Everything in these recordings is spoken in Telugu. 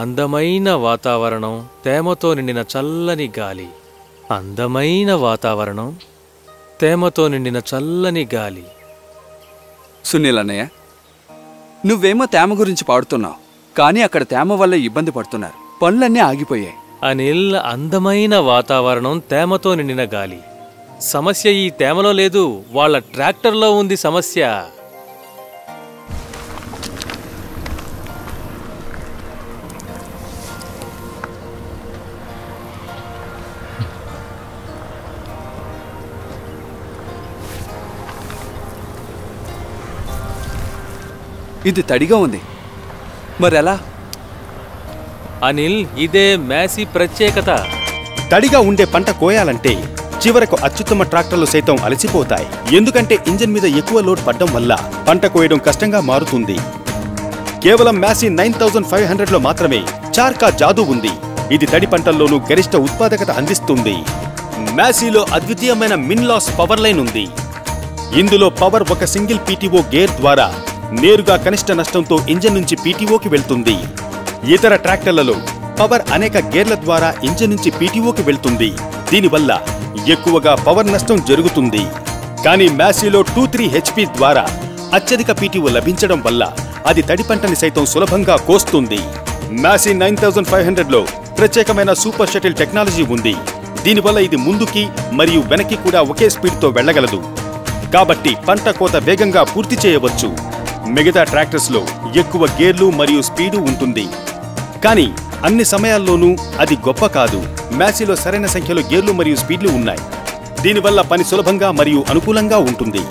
అందమైన వాతావరణం, తేమతో నిండిన చల్లని గాలి. అందమైన వాతావరణం, తేమతో నిండిన చల్లని గాలి. సునీల్ అన్నయ్య, నువ్వేమో తేమ గురించి పాడుతున్నావు, కానీ అక్కడ తేమ వల్ల ఇబ్బంది పడుతున్నారు. పనులన్నీ ఆగిపోయాయి. అనిల్, అందమైన వాతావరణం, తేమతో నిండిన గాలి. సమస్య ఈ తేమలో లేదు, వాళ్ళ ట్రాక్టర్లో ఉంది సమస్య. ఇది తడిగా ఉంది, మరెలా? అనిల్, ఇదే మ్యాసీ ప్రత్యేకత. తడిగా ఉండే పంట కోయాలంటే చివరకు అత్యుత్తమ ట్రాక్టర్లు సైతం అలసిపోతాయి. ఎందుకంటే ఇంజిన్ మీద ఎక్కువ లోడ్ పడ్డం వల్ల పంట కోయడం కష్టంగా మారుతుంది. కేవలం మ్యాసీ 9500లో మాత్రమే చార్కా జాదూ ఉంది. ఇది తడి పంటల్లోనూ గరిష్ట ఉత్పాదకత అందిస్తుంది. మ్యాసీలో అద్వితీయమైన మిన్లాస్ పవర్ లైన్ ఉంది. ఇందులో పవర్ ఒక సింగిల్ పీటీఓ గేర్ ద్వారా నేరుగా కనిష్ట నష్టంతో ఇంజిన్ నుంచి పీటీఓకి వెళ్తుంది. ఇతర ట్రాక్టర్లలో పవర్ అనేక గేర్ల ద్వారా ఇంజిన్ నుంచి పీటీఓకి వెళ్తుంది. దీనివల్ల ఎక్కువగా పవర్ నష్టం జరుగుతుంది. కానీ మ్యాసీలో 2-3 HP ద్వారా అత్యధిక పీటీఓ లభించడం వల్ల అది తడి పంటని సైతం సులభంగా కోస్తుంది. మ్యాసీ 9500లో ప్రత్యేకమైన సూపర్ షటిల్ టెక్నాలజీ ఉంది. దీనివల్ల ఇది ముందుకి మరియు వెనక్కి కూడా ఒకే స్పీడ్తో వెళ్లగలదు. కాబట్టి పంట కోత వేగంగా పూర్తి చేయవచ్చు. మిగతా ట్రాక్టర్స్లో ఎక్కువ గేర్లు మరియు స్పీడు ఉంటుంది, కానీ అన్ని సమయాల్లోనూ అది గొప్ప కాదు. మ్యాసీలో సరైన సంఖ్యలో గేర్లు మరియు స్పీడ్లు ఉన్నాయి. దీనివల్ల పని సులభంగా మరియు అనుకూలంగా ఉంటుంది.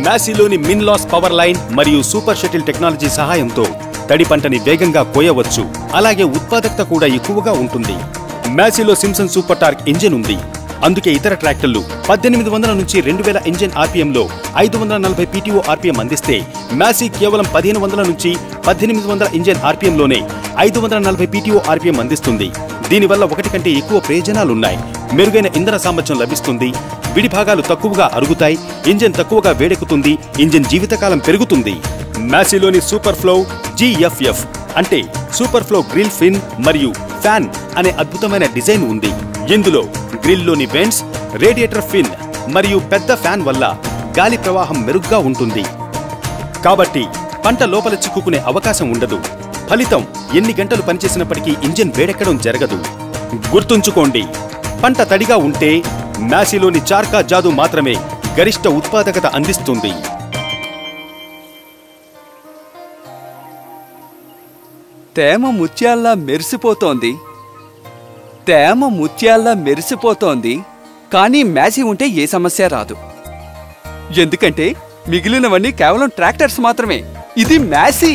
మ్యాసీలోని మిన్లాస్ పవర్ లైన్ మరియు సూపర్ షటిల్ టెక్నాలజీ సహాయంతో తడి పంటని వేగంగా కోయవచ్చు. అలాగే ఉత్పాదకత కూడా ఎక్కువగా ఉంటుంది. మ్యాసీలో సింప్సన్ సూపర్ టార్క్ ఇంజిన్ ఉంది. అందుకే ఇతర ట్రాక్టర్లు 1800 నుంచి 2000 ఇంజిన్ ఆర్పీఎంలో 540 పీటీఓ ఆర్పీఎం అందిస్తే మ్యాసీ కేవలం 1500 నుంచి 1800 ఇంజిన్ ఆర్పీఎంలోనే 540 పీటీఓ ఆర్పీఎం అందిస్తుంది. దీనివల్ల ఒకటి కంటే ఎక్కువ ప్రయోజనాలున్నాయి. మెరుగైన ఇంధన సామర్థ్యం లభిస్తుంది, విడి భాగాలు తక్కువగా అరుగుతాయి, ఇంజిన్ తక్కువగా వేడెక్కుతుంది, ఇంజిన్ జీవితకాలం పెరుగుతుంది. మ్యాసీలోని సూపర్ ఫ్లో GFF అంటే సూపర్ ఫ్లో గ్రిల్ ఫిన్ మరియు ఫ్యాన్ అనే అద్భుతమైన డిజైన్ ఉంది. ఇందులో గ్రిల్లోని వెంట్స్, రేడియేటర్ ఫిన్ మరియు పెద్ద ఫ్యాన్ వల్ల గాలి ప్రవాహం మెరుగ్గా ఉంటుంది. కాబట్టి పంట లోపల చిక్కుకునే అవకాశం ఉండదు. ఫలితం ఎన్ని గంటలు పనిచేసినప్పటికీ ఇంజిన్ వేడెక్కడం జరగదు. గుర్తుంచుకోండి, పంట తడిగా ఉంటే మ్యాసీలోని చార్కా జాదూ మాత్రమే గరిష్ట ఉత్పాదకత అందిస్తుంది. తేమ ముత్యాల్లా మెరిసిపోతోంది. తేమ ముత్యాల్లా మెరిసిపోతోంది, కానీ మ్యాసీ ఉంటే ఏ సమస్య రాదు. ఎందుకంటే మిగిలినవన్నీ కేవలం ట్రాక్టర్స్ మాత్రమే. ఇది మ్యాసీ.